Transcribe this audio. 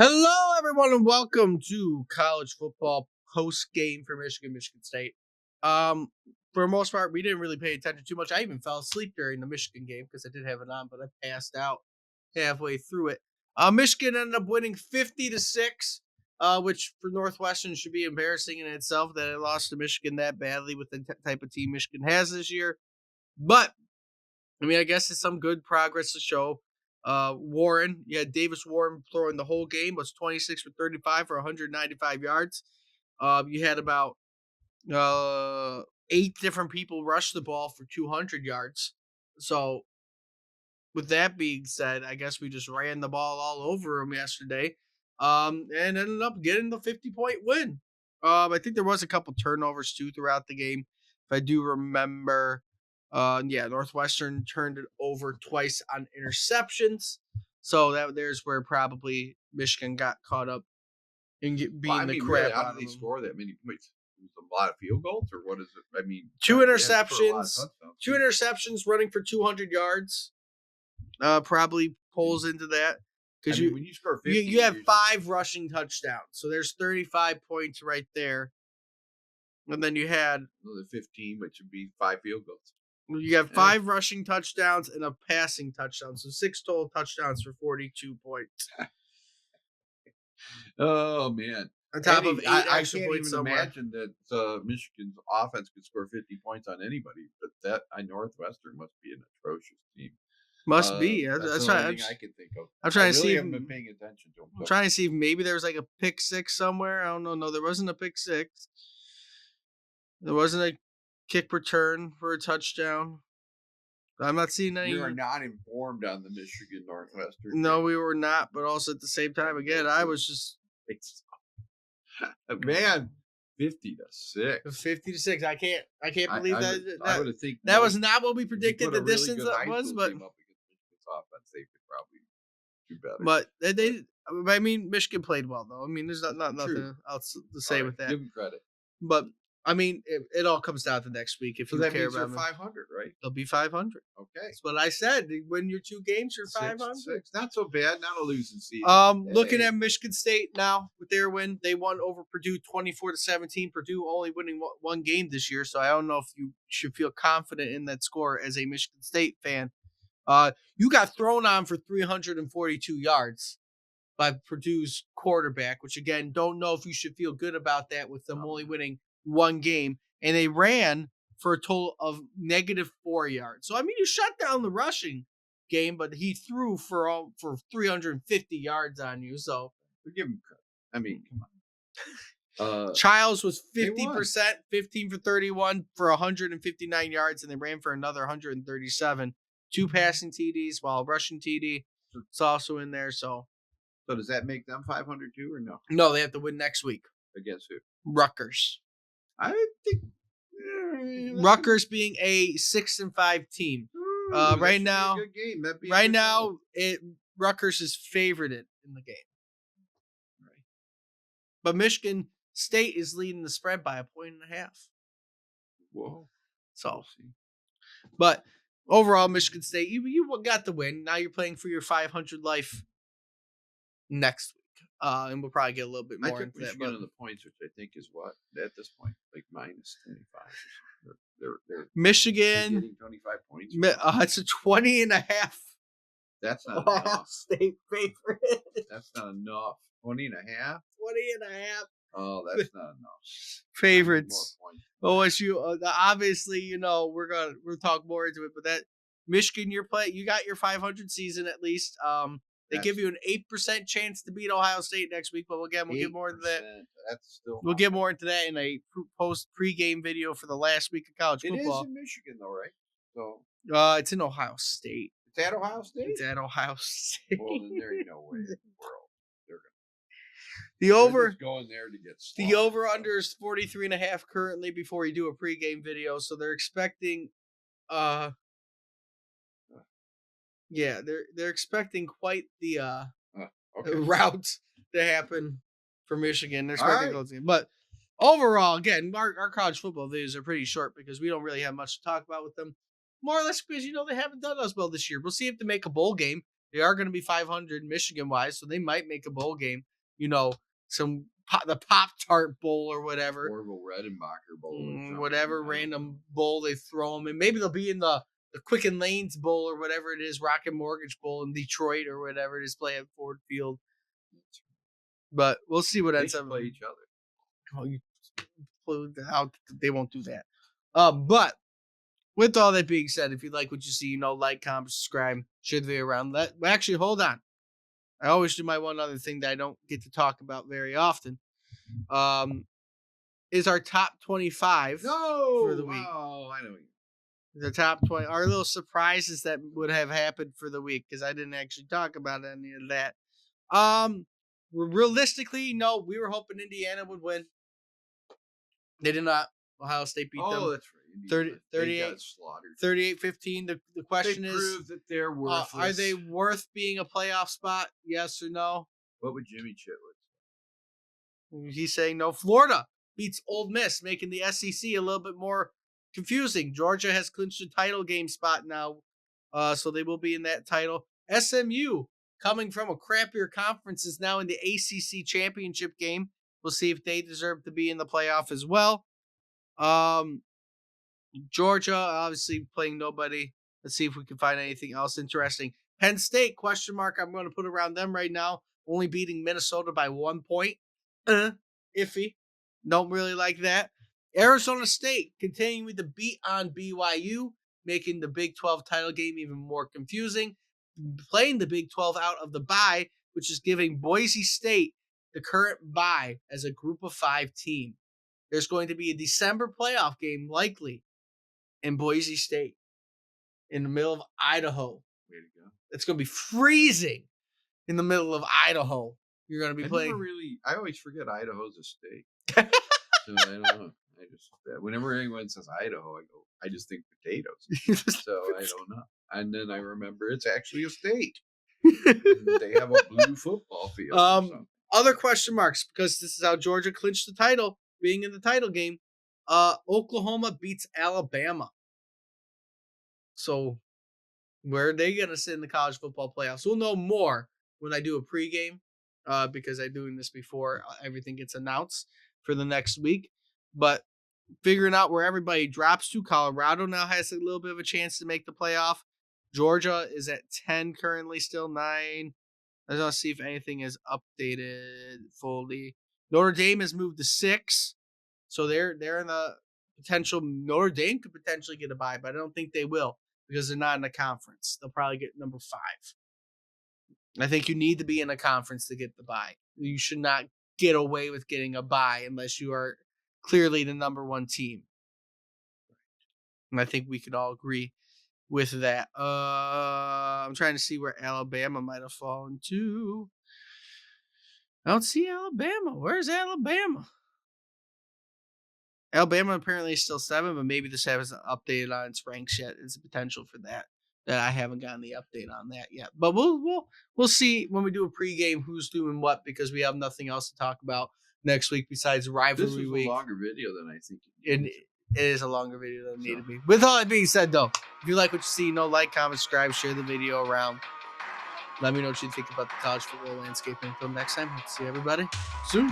Hello, everyone, and welcome to college football post game for Michigan State. For the most part, we didn't really pay attention too much. I even fell asleep during the Michigan game because I did have it on, but I passed out halfway through it. Michigan ended up winning 50-6, which for Northwestern should be embarrassing in itself that it lost to Michigan that badly with the type of team Michigan has this year. But I mean, I guess it's some good progress to show. Warren, you had Davis Warren throwing the whole game, was 26 for 35 for 195 yards. You had about eight different people rush the ball for 200 yards. So, with that being said, I guess we just ran the ball all over them yesterday, and ended up getting the 50-point win. I think there was a couple turnovers too throughout the game, if I do remember. Yeah, Northwestern turned it over twice on interceptions, so there's where probably Michigan got caught up in beating the crap really, how out did they of them. score that many points? Was it a lot of field goals, or what is it? I mean, Two they had to score a lot of interceptions, touchdowns. two interceptions, running for 200 yards. Probably pulls into that because when you score 50, you have 5 rushing touchdowns, so there's 35 points right there. And then you had another 15, which would be 5 field goals. You have 5 rushing touchdowns and a passing touchdown, so 6 total touchdowns for 42 points. Oh man! On top of 8 I extra can't points even somewhere. imagine that Michigan's offense could score 50 points on anybody. But that Northwestern must be an atrocious team. Must be. That's the only thing I can think of. I'm trying to see. Haven't been paying attention to them. I'm trying to see if maybe there was like a pick six somewhere. I don't know. No, there wasn't a pick six. There wasn't a kick return for a touchdown. I'm not seeing any. We are not informed on the Michigan Northwestern. No, we were not. But also at the same time, again, I was just. Man, 50-6. 50-6. I can't believe I would think that was not what we predicted the distance was, but up against Michigan's offense, they could probably do better. But I mean, Michigan played well though. I mean, there's nothing else to say with that. Give them credit. But I mean, it all comes down to next week. If you that care means about they're 500, right? They'll be 500. Okay, that's what I said. They win your 2 games, you're 500. Not so bad. Not a losing season. Looking at Michigan State now with their win, they won over Purdue 24-17. Purdue only winning one game this year, so I don't know if you should feel confident in that score as a Michigan State fan. You got thrown on for 342 yards by Purdue's quarterback, which again, don't know if you should feel good about that with them only winning one game. And they ran for a total of -4 yards. So I mean, you shut down the rushing game, but he threw for 350 yards on you. So we give him credit. I mean, come on. Childs was 50%, 15 for 31 for 159 yards, and they ran for another 137. 2 passing TDs, while rushing TD is also in there. So does that make them 500 too, or no? No, they have to win next week. Against who? Rutgers. I think Rutgers being a 6-5 team. Right now, a good game. Rutgers is favored in the game. Right. But Michigan State is leading the spread by 1.5 points. Whoa. So, we'll see. But overall, Michigan State, you got the win. Now you're playing for your 500 life next week. And we'll probably get a little bit more into that. But the points, which I think is what at this point, like -25. They're Michigan getting 25 points. It's a 20.5. That's not Ohio enough. State favorite. That's not enough. 20.5. 20.5. Oh, that's not enough. Favorites. OSU. Obviously, we'll talk more into it, but that Michigan, you got your 500 season at least. They give you an 8% chance to beat Ohio State next week, but we'll get more into that. That's still. We'll get more into that in a pre-game video for the last week of college football. It is in Michigan, though, right? So. It's in Ohio State. It's at Ohio State. It's at Ohio State. Well, then there ain't no way in the world they're going there to get slaughtered. The over/under is 43.5 currently before you do a pre-game video, so they're expecting. Yeah, they're expecting quite the route to happen for Michigan. They're expecting those games. But overall, again, our college football videos are pretty short because we don't really have much to talk about with them. More or less because they haven't done us well this year. We'll see if they make a bowl game. They are going to be 500 Michigan wise, so they might make a bowl game. You know, the Pop Tart Bowl or whatever, Orville Redenbacher Bowl or something. whatever random bowl they throw them in. Maybe they'll be in the Quicken Lanes Bowl or whatever it is, Rocket Mortgage Bowl in Detroit or whatever it is, play at Ford Field. But we'll see what They ends should up. play each other. They won't do that. But with all that being said, if you like what you see, like, comment, subscribe, share the video around. Actually, hold on. I always do my one other thing that I don't get to talk about very often. Is our top 25 for the week. Oh, I know. The top 20, our little surprises that would have happened for the week, because I didn't actually talk about any of that. Realistically, no, we were hoping Indiana would win. They did not. Ohio State beat them. Oh, that's right. 38, 38-15. The question they is, prove that they're worthless. Are they worth being a playoff spot? Yes or no? What would Jimmy Chitwood say? He's saying no. Florida beats Ole Miss, making the SEC a little bit more confusing. Georgia has clinched a title game spot now, so they will be in that title. SMU, coming from a crappier conference, is now in the ACC championship game. We'll see if they deserve to be in the playoff as well. Georgia, obviously playing nobody. Let's see if we can find anything else interesting. Penn State, question mark. I'm going to put around them right now. Only beating Minnesota by 1 point. Iffy. Don't really like that. Arizona State continuing with the beat on BYU, making the Big 12 title game even more confusing. Playing the Big 12 out of the bye, which is giving Boise State the current bye as a group of 5 team. There's going to be a December playoff game likely in Boise State in the middle of Idaho. Way to go. It's going to be freezing in the middle of Idaho. You're going to be playing. I always forget Idaho's a state. So I don't know. Whenever anyone says Idaho, I just think potatoes. So I don't know. And then I remember it's actually a state. They have a blue football field. Other question marks, because this is how Georgia clinched the title, being in the title game. Oklahoma beats Alabama. So where are they going to sit in the college football playoffs? We'll know more when I do a pregame, because I'm doing this before everything gets announced for the next week. But figuring out where everybody drops to, Colorado now has a little bit of a chance to make the playoff. Georgia is at 10 currently, still 9. I just want to see if anything is updated fully. Notre Dame has moved to 6. So they're in the potential. Notre Dame could potentially get a bye, but I don't think they will because they're not in a conference. They'll probably get number 5. I think you need to be in a conference to get the bye. You should not get away with getting a bye unless you are clearly the number 1 team. And I think we could all agree with that. I'm trying to see where Alabama might have fallen to. I don't see Alabama. Where's Alabama? Alabama apparently is still 7, but maybe this hasn't updated on its ranks yet. There's a potential for that I haven't gotten the update on that yet. But we'll see when we do a pregame who's doing what, because we have nothing else to talk about next week besides rivalry week. This is a longer video than I think it is a longer video than it needed to be. With all that being said, though, if you like what you see, like, comment, subscribe, share the video around. Let me know what you think about the college football landscape. Until next time, hope to see everybody soon.